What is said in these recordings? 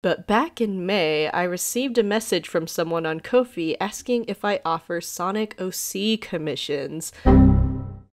But back in May, I received a message from someone on Ko-fi asking if I offer Sonic OC commissions.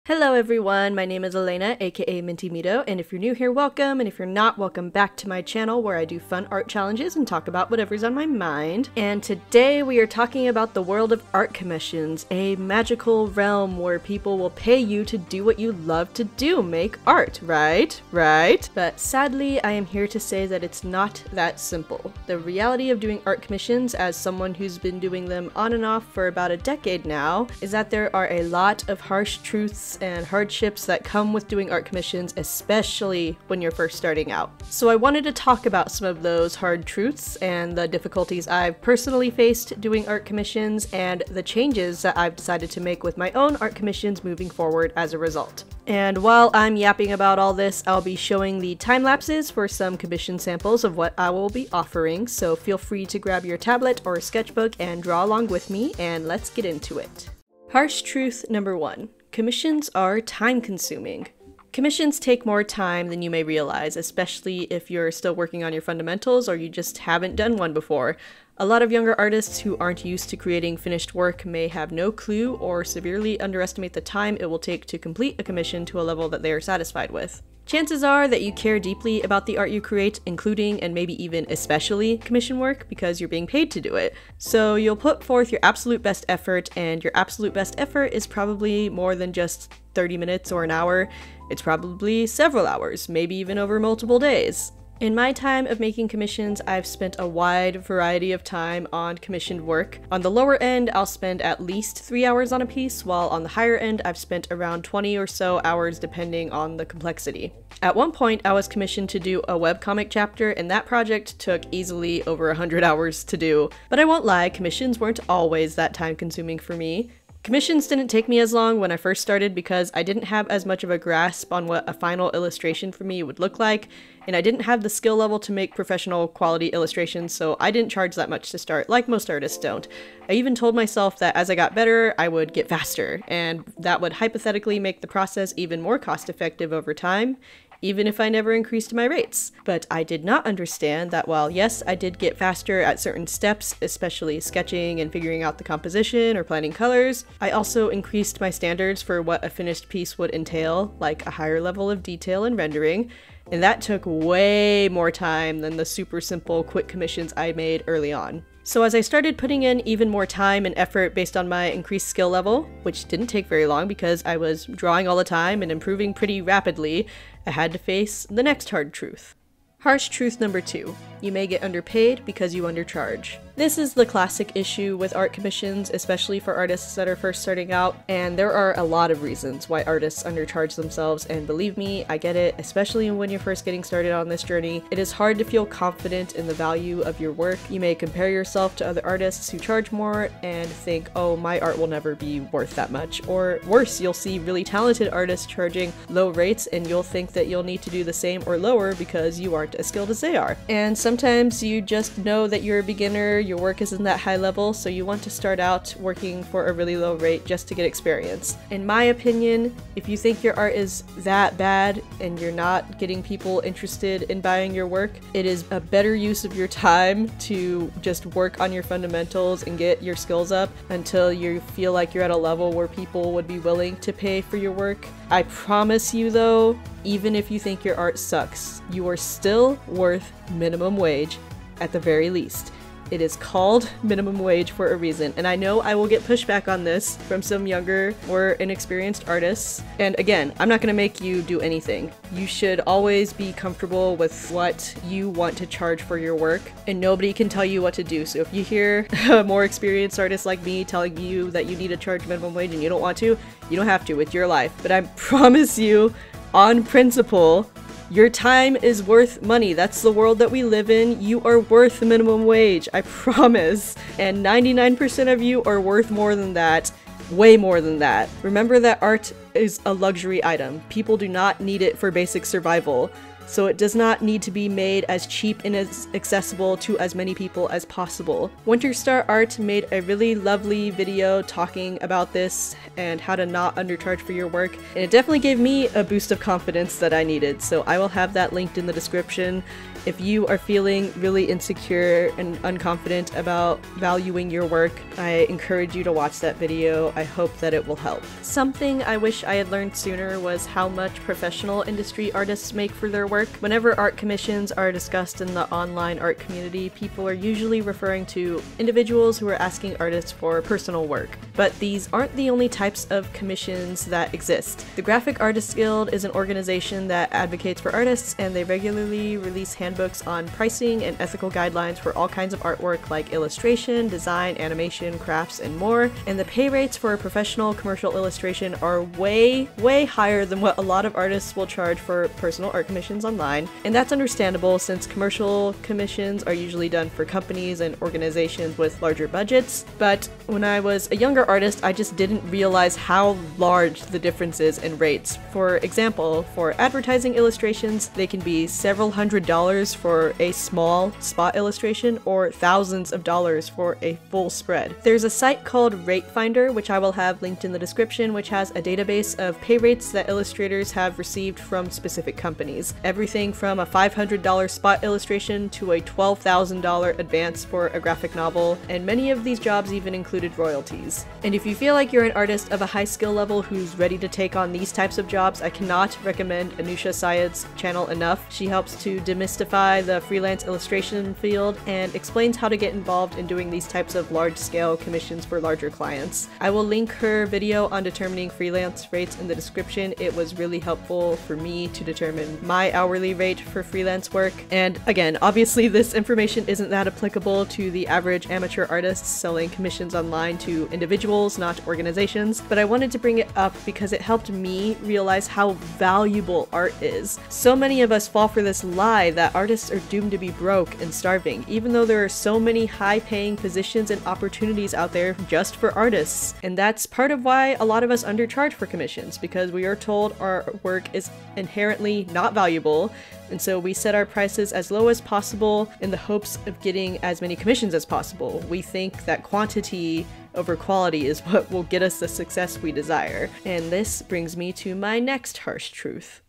Hello everyone, my name is Elena, aka Minty Mito, and if you're new here, welcome, and if you're not, welcome back to my channel where I do fun art challenges and talk about whatever's on my mind. And today we are talking about the world of art commissions, a magical realm where people will pay you to do what you love to do, make art, right? But sadly, I am here to say that it's not that simple. The reality of doing art commissions, as someone who's been doing them on and off for about a decade now, is that there are a lot of harsh truths and hardships that come with doing art commissions, especially when you're first starting out. So I wanted to talk about some of those hard truths and the difficulties I've personally faced doing art commissions and the changes that I've decided to make with my own art commissions moving forward as a result. And while I'm yapping about all this, I'll be showing the time lapses for some commission samples of what I will be offering, so feel free to grab your tablet or sketchbook and draw along with me, and let's get into it. Harsh truth number 1. Commissions are time-consuming. Commissions take more time than you may realize, especially if you're still working on your fundamentals or you just haven't done one before. A lot of younger artists who aren't used to creating finished work may have no clue or severely underestimate the time it will take to complete a commission to a level that they are satisfied with. Chances are that you care deeply about the art you create, including and maybe even especially commission work, because you're being paid to do it. So you'll put forth your absolute best effort, and your absolute best effort is probably more than just 30 minutes or an hour. It's probably several hours, maybe even over multiple days. In my time of making commissions, I've spent a wide variety of time on commissioned work. On the lower end, I'll spend at least 3 hours on a piece, while on the higher end, I've spent around 20 or so hours depending on the complexity. At one point, I was commissioned to do a webcomic chapter, and that project took easily over 100 hours to do. But I won't lie, commissions weren't always that time-consuming for me. Commissions didn't take me as long when I first started because I didn't have as much of a grasp on what a final illustration for me would look like, and I didn't have the skill level to make professional quality illustrations, so I didn't charge that much to start, like most artists don't. I even told myself that as I got better, I would get faster, and that would hypothetically make the process even more cost-effective over time, even if I never increased my rates. But I did not understand that while yes, I did get faster at certain steps, especially sketching and figuring out the composition or planning colors, I also increased my standards for what a finished piece would entail, like a higher level of detail and rendering, and that took way more time than the super simple quick commissions I made early on. So as I started putting in even more time and effort based on my increased skill level, which didn't take very long because I was drawing all the time and improving pretty rapidly, I had to face the next hard truth. Harsh truth number 2. You may get underpaid because you undercharge. This is the classic issue with art commissions, especially for artists that are first starting out, and there are a lot of reasons why artists undercharge themselves, and believe me, I get it, especially when you're first getting started on this journey. It is hard to feel confident in the value of your work. You may compare yourself to other artists who charge more and think, oh, my art will never be worth that much. Or worse, you'll see really talented artists charging low rates and you'll think that you'll need to do the same or lower because you aren't as skilled as they are. And sometimes you just know that you're a beginner, your work isn't that high level, so you want to start out working for a really low rate just to get experience. In my opinion, if you think your art is that bad and you're not getting people interested in buying your work, it is a better use of your time to just work on your fundamentals and get your skills up until you feel like you're at a level where people would be willing to pay for your work. I promise you though, even if you think your art sucks, you are still worth minimum wage at the very least. It is called minimum wage for a reason, and I know I will get pushback on this from some younger or inexperienced artists. And again, I'm not going to make you do anything. You should always be comfortable with what you want to charge for your work, and nobody can tell you what to do. So if you hear a more experienced artist like me telling you that you need to charge minimum wage and you don't want to, you don't have to, it's your life. But I promise you, on principle, your time is worth money. That's the world that we live in. You are worth minimum wage, I promise. And 99% of you are worth more than that. Way more than that. Remember that art is a luxury item. People do not need it for basic survival. so it does not need to be made as cheap and as accessible to as many people as possible. Winterstar Art made a really lovely video talking about this and how to not undercharge for your work, and it definitely gave me a boost of confidence that I needed, so I will have that linked in the description. If you are feeling really insecure and unconfident about valuing your work, I encourage you to watch that video. I hope that it will help. Something I wish I had learned sooner was how much professional industry artists make for their work. Whenever art commissions are discussed in the online art community, people are usually referring to individuals who are asking artists for personal work. But these aren't the only types of commissions that exist. The Graphic Artists Guild is an organization that advocates for artists, and they regularly release handbooks on pricing and ethical guidelines for all kinds of artwork like illustration, design, animation, crafts, and more. And the pay rates for professional commercial illustration are way higher than what a lot of artists will charge for personal art commissions online. And that's understandable since commercial commissions are usually done for companies and organizations with larger budgets. But when I was a younger artist, I just didn't realize how large the difference is in rates. For example, for advertising illustrations, they can be several $100s for a small spot illustration or thousands of dollars for a full spread. There's a site called Rate Finder, which I will have linked in the description, which has a database of pay rates that illustrators have received from specific companies. Everything from a $500 spot illustration to a $12,000 advance for a graphic novel, and many of these jobs even included royalties. And if you feel like you're an artist of a high skill level who's ready to take on these types of jobs, I cannot recommend Anusha Syed's channel enough. She helps to demystify the freelance illustration field and explains how to get involved in doing these types of large-scale commissions for larger clients. I will link her video on determining freelance rates in the description. It was really helpful for me to determine my hourly rate for freelance work. And again, obviously this information isn't that applicable to the average amateur artists selling commissions online to individuals, not organizations, but I wanted to bring it up because it helped me realize how valuable art is. So many of us fall for this lie that artists are doomed to be broke and starving, even though there are so many high-paying positions and opportunities out there just for artists. And that's part of why a lot of us undercharge for commissions, because we are told our work is inherently not valuable, and so we set our prices as low as possible in the hopes of getting as many commissions as possible. We think that quantity over quality is what will get us the success we desire. And this brings me to my next harsh truth.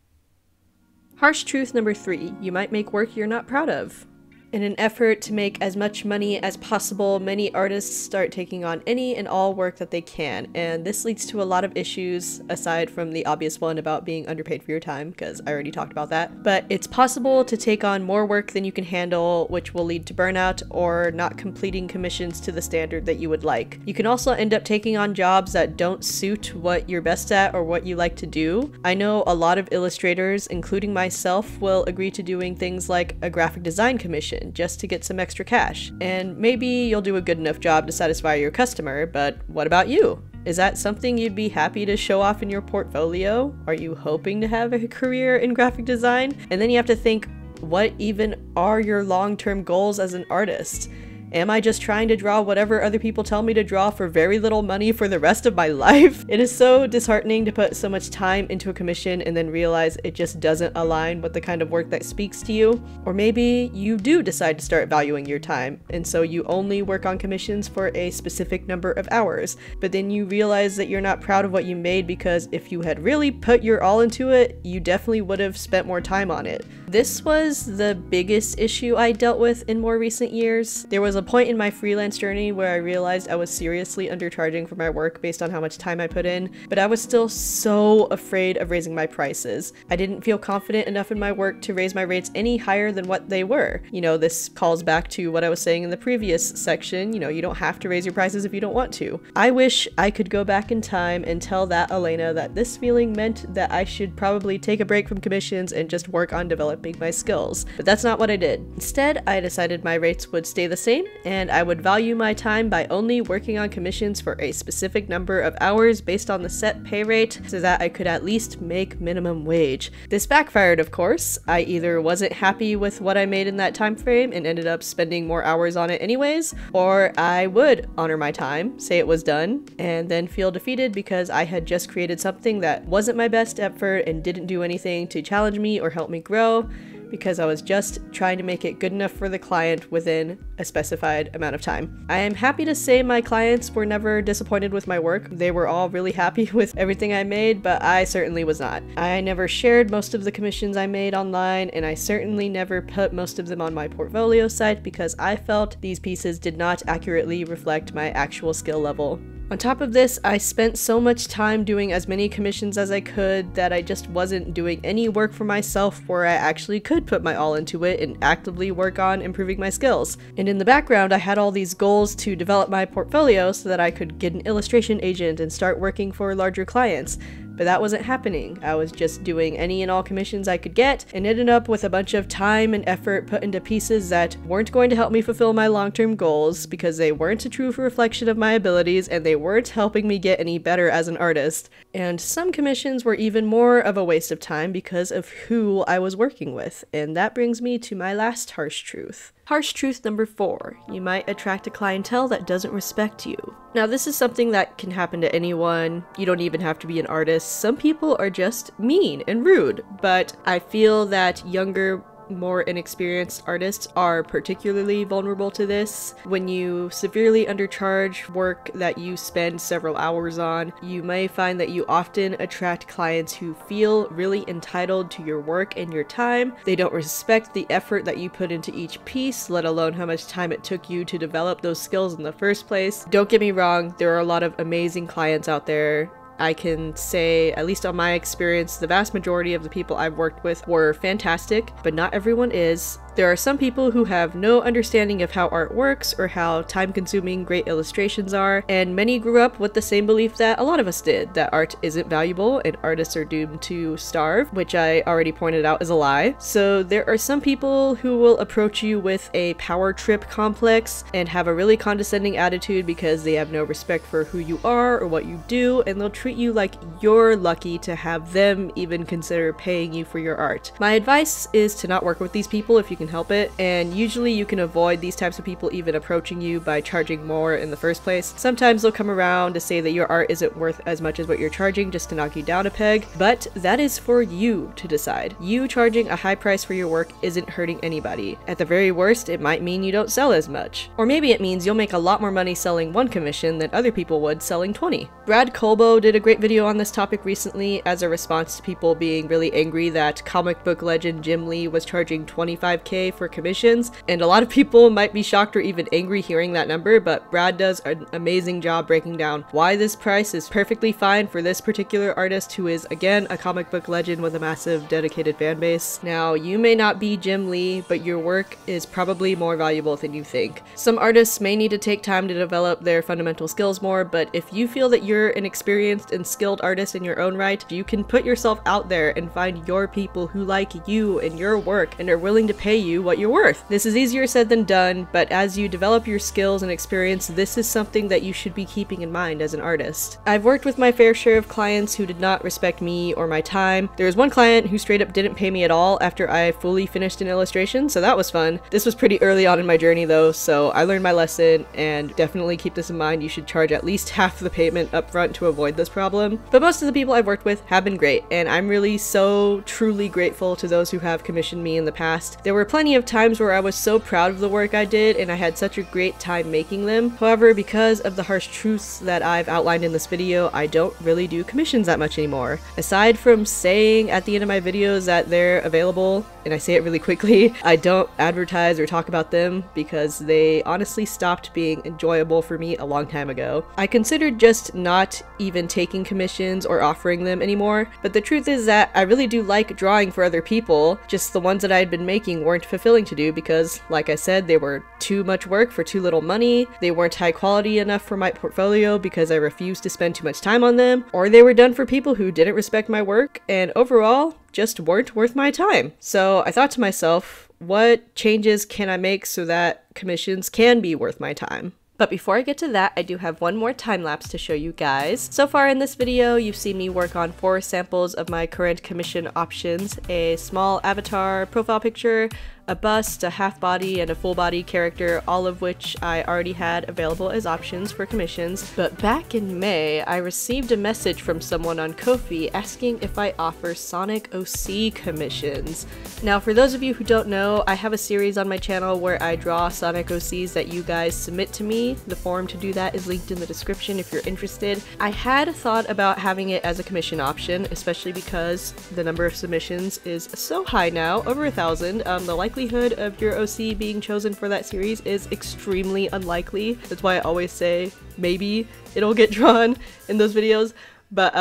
Harsh truth number 3, you might make work you're not proud of. In an effort to make as much money as possible, many artists start taking on any and all work that they can, and this leads to a lot of issues aside from the obvious one about being underpaid for your time, because I already talked about that. But it's possible to take on more work than you can handle, which will lead to burnout or not completing commissions to the standard that you would like. You can also end up taking on jobs that don't suit what you're best at or what you like to do. I know a lot of illustrators, including myself, will agree to doing things like a graphic design commission just to get some extra cash. And maybe you'll do a good enough job to satisfy your customer, but what about you? Is that something you'd be happy to show off in your portfolio? Are you hoping to have a career in graphic design? And then you have to think, what even are your long-term goals as an artist? Am I just trying to draw whatever other people tell me to draw for very little money for the rest of my life? It is so disheartening to put so much time into a commission and then realize it just doesn't align with the kind of work that speaks to you. Or maybe you do decide to start valuing your time, and so you only work on commissions for a specific number of hours, but then you realize that you're not proud of what you made because if you had really put your all into it, you definitely would have spent more time on it. This was the biggest issue I dealt with in more recent years. There was a point in my freelance journey where I realized I was seriously undercharging for my work based on how much time I put in, but I was still so afraid of raising my prices. I didn't feel confident enough in my work to raise my rates any higher than what they were. You know, this calls back to what I was saying in the previous section. You know, you don't have to raise your prices if you don't want to. I wish I could go back in time and tell that Elena that this feeling meant that I should probably take a break from commissions and just work on developing my skills, but that's not what I did. Instead, I decided my rates would stay the same, and I would value my time by only working on commissions for a specific number of hours based on the set pay rate so that I could at least make minimum wage. This backfired, of course. I either wasn't happy with what I made in that time frame and ended up spending more hours on it anyways, or I would honor my time, say it was done, and then feel defeated because I had just created something that wasn't my best effort and didn't do anything to challenge me or help me grow. because I was just trying to make it good enough for the client within a specified amount of time. I am happy to say my clients were never disappointed with my work. They were all really happy with everything I made, but I certainly was not. I never shared most of the commissions I made online, and I certainly never put most of them on my portfolio site because I felt these pieces did not accurately reflect my actual skill level. On top of this, I spent so much time doing as many commissions as I could that I just wasn't doing any work for myself where I actually could put my all into it and actively work on improving my skills. And in the background, I had all these goals to develop my portfolio so that I could get an illustration agent and start working for larger clients. But that wasn't happening. I was just doing any and all commissions I could get and ended up with a bunch of time and effort put into pieces that weren't going to help me fulfill my long-term goals because they weren't a true reflection of my abilities and they weren't helping me get any better as an artist. And some commissions were even more of a waste of time because of who I was working with. And that brings me to my last harsh truth. Harsh truth number 4, you might attract a clientele that doesn't respect you. Now this is something that can happen to anyone. You don't even have to be an artist. Some people are just mean and rude, but I feel that younger, more inexperienced artists are particularly vulnerable to this. When you severely undercharge work that you spend several hours on, you may find that you often attract clients who feel really entitled to your work and your time. They don't respect the effort that you put into each piece, let alone how much time it took you to develop those skills in the first place. Don't get me wrong, there are a lot of amazing clients out there. I can say, at least on my experience, the vast majority of the people I've worked with were fantastic, but not everyone is. There are some people who have no understanding of how art works or how time-consuming great illustrations are, and many grew up with the same belief that a lot of us did, that art isn't valuable and artists are doomed to starve, which I already pointed out is a lie. So there are some people who will approach you with a power trip complex and have a really condescending attitude because they have no respect for who you are or what you do, and they'll treat you like you're lucky to have them even consider paying you for your art. My advice is to not work with these people if you can help it, and usually you can avoid these types of people even approaching you by charging more in the first place. Sometimes they'll come around to say that your art isn't worth as much as what you're charging just to knock you down a peg, but that is for you to decide. You charging a high price for your work isn't hurting anybody. At the very worst, it might mean you don't sell as much. Or maybe it means you'll make a lot more money selling one commission than other people would selling 20. Brad Colbo did a great video on this topic recently as a response to people being really angry that comic book legend Jim Lee was charging $25K for commissions, and a lot of people might be shocked or even angry hearing that number, but Brad does an amazing job breaking down why this price is perfectly fine for this particular artist who is, again, a comic book legend with a massive dedicated fan base. Now, you may not be Jim Lee, but your work is probably more valuable than you think. Some artists may need to take time to develop their fundamental skills more, but if you feel that you're an experienced and skilled artist in your own right, you can put yourself out there and find your people who like you and your work and are willing to pay you what you're worth. This is easier said than done, but as you develop your skills and experience, this is something that you should be keeping in mind as an artist. I've worked with my fair share of clients who did not respect me or my time. There was one client who straight up didn't pay me at all after I fully finished an illustration, so that was fun. This was pretty early on in my journey though, so I learned my lesson, and definitely keep this in mind. You should charge at least half the payment up front to avoid this problem. But most of the people I've worked with have been great, and I'm really so truly grateful to those who have commissioned me in the past. There were plenty of times where I was so proud of the work I did and I had such a great time making them. However, because of the harsh truths that I've outlined in this video, I don't really do commissions that much anymore. Aside from saying at the end of my videos that they're available, and I say it really quickly, I don't advertise or talk about them because they honestly stopped being enjoyable for me a long time ago. I considered just not even taking commissions or offering them anymore, but the truth is that I really do like drawing for other people, just the ones that I had been making weren't fulfilling to do because, like I said, they were too much work for too little money, they weren't high quality enough for my portfolio because I refused to spend too much time on them, or they were done for people who didn't respect my work, and overall, just weren't worth my time. So I thought to myself, what changes can I make so that commissions can be worth my time? But before I get to that, I do have one more time lapse to show you guys. So far in this video, you've seen me work on 4 samples of my current commission options: a small avatar profile picture, a bust, a half body, and a full body character, all of which I already had available as options for commissions. But back in May, I received a message from someone on Ko-fi asking if I offer Sonic OC commissions. Now, for those of you who don't know, I have a series on my channel where I draw Sonic OCs that you guys submit to me. The form to do that is linked in the description if you're interested. I had thought about having it as a commission option, especially because the number of submissions is so high now, over 1,000. The likelihood of your OC being chosen for that series is extremely unlikely. That's why I always say maybe it'll get drawn in those videos. But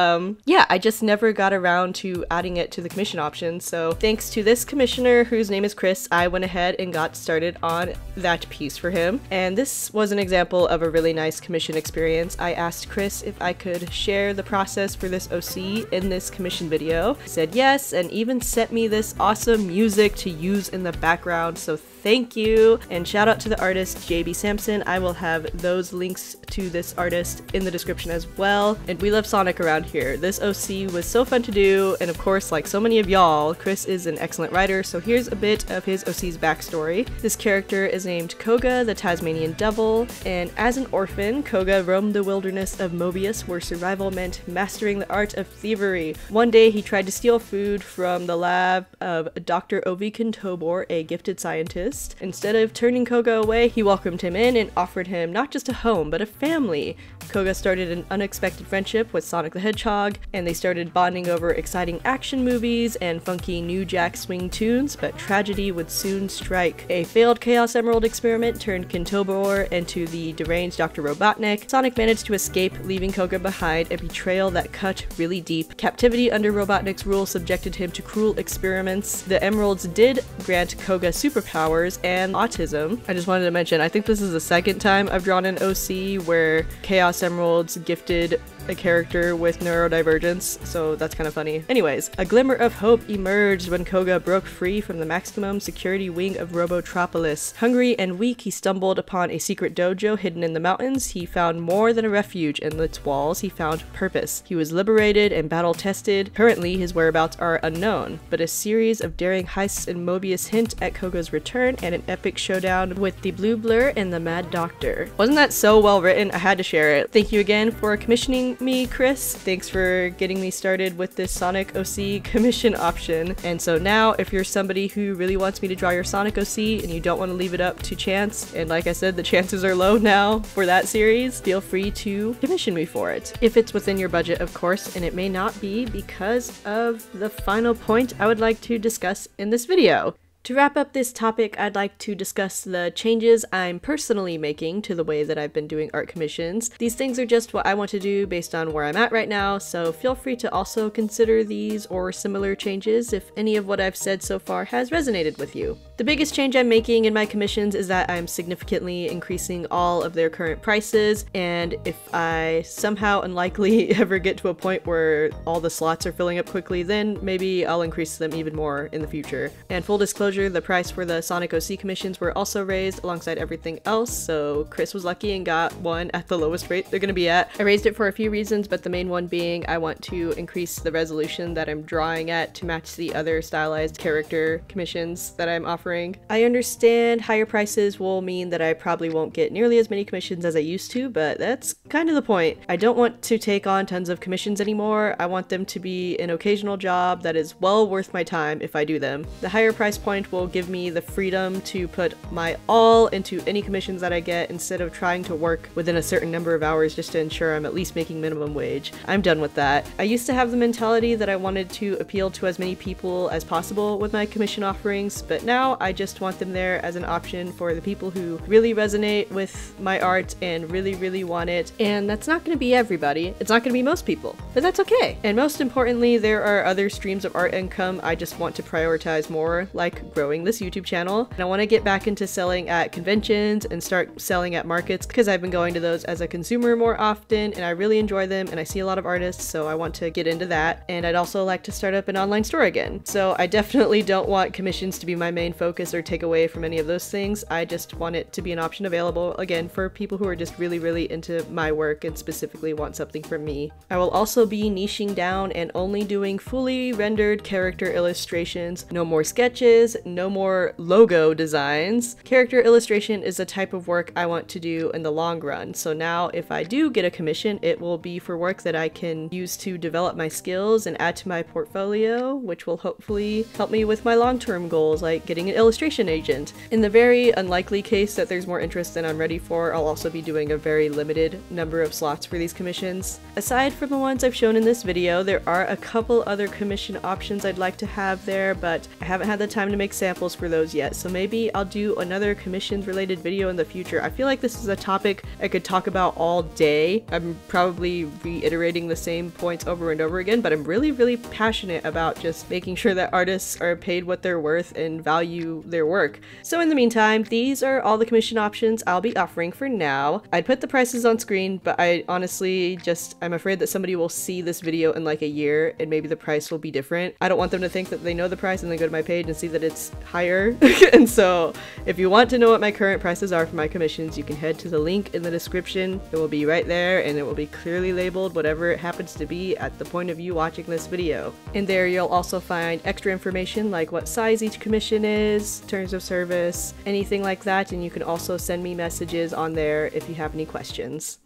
yeah, I just never got around to adding it to the commission option, so thanks to this commissioner, whose name is Chris, I went ahead and got started on that piece for him. And this was an example of a really nice commission experience. I asked Chris if I could share the process for this OC in this commission video. He said yes, and even sent me this awesome music to use in the background, so thank you! And shout out to the artist JB Sampson. I will have those links to this artist in the description as well. And we love Sonic around here. This OC was so fun to do, and of course, like so many of y'all, Chris is an excellent writer, so here's a bit of his OC's backstory. This character is named Koga, the Tasmanian Devil, and as an orphan, Koga roamed the wilderness of Mobius, where survival meant mastering the art of thievery. One day, he tried to steal food from the lab of Dr. Ovikin Tobor, a gifted scientist. Instead of turning Koga away, he welcomed him in and offered him not just a home, but a family. Koga started an unexpected friendship with Sonic the Hedgehog, and they started bonding over exciting action movies and funky New Jack Swing tunes, but tragedy would soon strike. A failed Chaos Emerald experiment turned Kintobor into the deranged Dr. Robotnik. Sonic managed to escape, leaving Koga behind, a betrayal that cut really deep. Captivity under Robotnik's rule subjected him to cruel experiments. The Emeralds did grant Koga superpowers and autism. I just wanted to mention, I think this is the second time I've drawn an OC where Chaos Emeralds gifted a character with neurodivergence, so that's kind of funny. Anyways, a glimmer of hope emerged when Koga broke free from the maximum security wing of Robotropolis. Hungry and weak, he stumbled upon a secret dojo hidden in the mountains. He found more than a refuge in its walls, he found purpose. He was liberated and battle-tested. Currently, his whereabouts are unknown, but a series of daring heists in Mobius hint at Koga's return and an epic showdown with the Blue Blur and the Mad Doctor. Wasn't that so well written? I had to share it. Thank you again for commissioning me, Chris. Thanks for getting me started with this Sonic OC commission option. And so now, if you're somebody who really wants me to draw your Sonic OC and you don't want to leave it up to chance, and like I said, the chances are low now for that series, feel free to commission me for it. If it's within your budget, of course, and it may not be because of the final point I would like to discuss in this video. To wrap up this topic, I'd like to discuss the changes I'm personally making to the way that I've been doing art commissions. These things are just what I want to do based on where I'm at right now, so feel free to also consider these or similar changes if any of what I've said so far has resonated with you. The biggest change I'm making in my commissions is that I'm significantly increasing all of their current prices, and if I somehow unlikely ever get to a point where all the slots are filling up quickly, then maybe I'll increase them even more in the future. And full disclosure, the price for the Sonic OC commissions were also raised alongside everything else, so Chris was lucky and got one at the lowest rate they're gonna be at. I raised it for a few reasons, but the main one being I want to increase the resolution that I'm drawing at to match the other stylized character commissions that I'm offering. I understand higher prices will mean that I probably won't get nearly as many commissions as I used to, but that's kind of the point. I don't want to take on tons of commissions anymore. I want them to be an occasional job that is well worth my time if I do them. The higher price point will give me the freedom to put my all into any commissions that I get instead of trying to work within a certain number of hours just to ensure I'm at least making minimum wage. I'm done with that. I used to have the mentality that I wanted to appeal to as many people as possible with my commission offerings, but now I just want them there as an option for the people who really resonate with my art and really want it. And that's not going to be everybody. It's not going to be most people, but that's okay. And most importantly, there are other streams of art income I just want to prioritize more, like growing this YouTube channel. And I want to get back into selling at conventions and start selling at markets because I've been going to those as a consumer more often and I really enjoy them and I see a lot of artists, so I want to get into that. And I'd also like to start up an online store again. So I definitely don't want commissions to be my main focus focus or take away from any of those things. I just want it to be an option available, again, for people who are just really into my work and specifically want something from me. I will also be niching down and only doing fully rendered character illustrations. No more sketches, no more logo designs. Character illustration is a type of work I want to do in the long run, so now if I do get a commission, it will be for work that I can use to develop my skills and add to my portfolio, which will hopefully help me with my long-term goals, like getting an illustration agent. In the very unlikely case that there's more interest than I'm ready for, I'll also be doing a very limited number of slots for these commissions. Aside from the ones I've shown in this video, there are a couple other commission options I'd like to have there, but I haven't had the time to make samples for those yet, so maybe I'll do another commissions related video in the future. I feel like this is a topic I could talk about all day. I'm probably reiterating the same points over and over again, but I'm really passionate about just making sure that artists are paid what they're worth and value their work. So in the meantime, these are all the commission options I'll be offering for now. I'd put the prices on screen, but I honestly I'm afraid that somebody will see this video in like a year and maybe the price will be different. I don't want them to think that they know the price and then go to my page and see that it's higher. And so if you want to know what my current prices are for my commissions, you can head to the link in the description. It will be right there and it will be clearly labeled whatever it happens to be at the point of you watching this video. And there you'll also find extra information like what size each commission is, terms of service, anything like that, and you can also send me messages on there if you have any questions.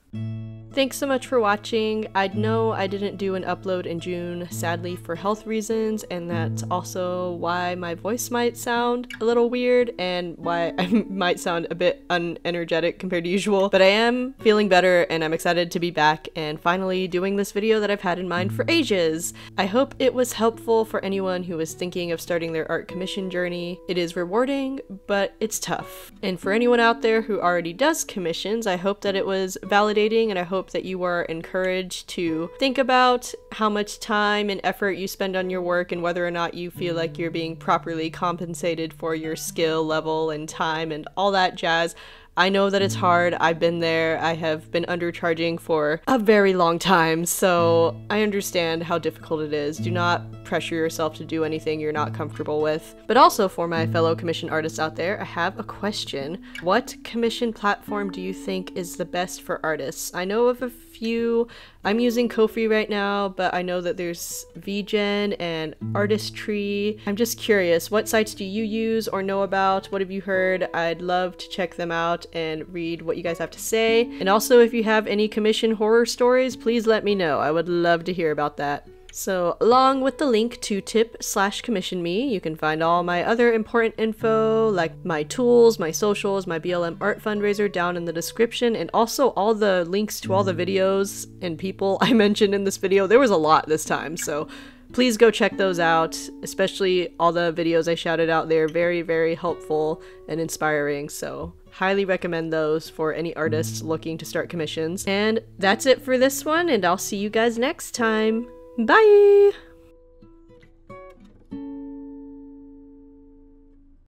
Thanks so much for watching. I know I didn't do an upload in June, sadly, for health reasons, and that's also why my voice might sound a little weird and why I might sound a bit unenergetic compared to usual, but I am feeling better and I'm excited to be back and finally doing this video that I've had in mind for ages. I hope it was helpful for anyone who is thinking of starting their art commission journey. It is rewarding, but it's tough. And for anyone out there who already does commissions, I hope that it was validating, and I hope that you are encouraged to think about how much time and effort you spend on your work and whether or not you feel like you're being properly compensated for your skill level and time and all that jazz. I know that it's hard. I've been there. I have been undercharging for a very long time, so I understand how difficult it is. Do not pressure yourself to do anything you're not comfortable with. But also for my fellow commission artists out there, I have a question. What commission platform do you think is the best for artists? I know of a few. I'm using Ko-fi right now, but I know that there's VGen and Artistry. I'm just curious, what sites do you use or know about? What have you heard? I'd love to check them out and read what you guys have to say. And also, if you have any commission horror stories, please let me know. I would love to hear about that. So along with the link to tip/commission me, you can find all my other important info like my tools, my socials, my BLM art fundraiser down in the description, and also all the links to all the videos and people I mentioned in this video. There was a lot this time, so please go check those out, especially all the videos I shouted out there. Very helpful and inspiring, so highly recommend those for any artists looking to start commissions. And that's it for this one, and I'll see you guys next time. Bye!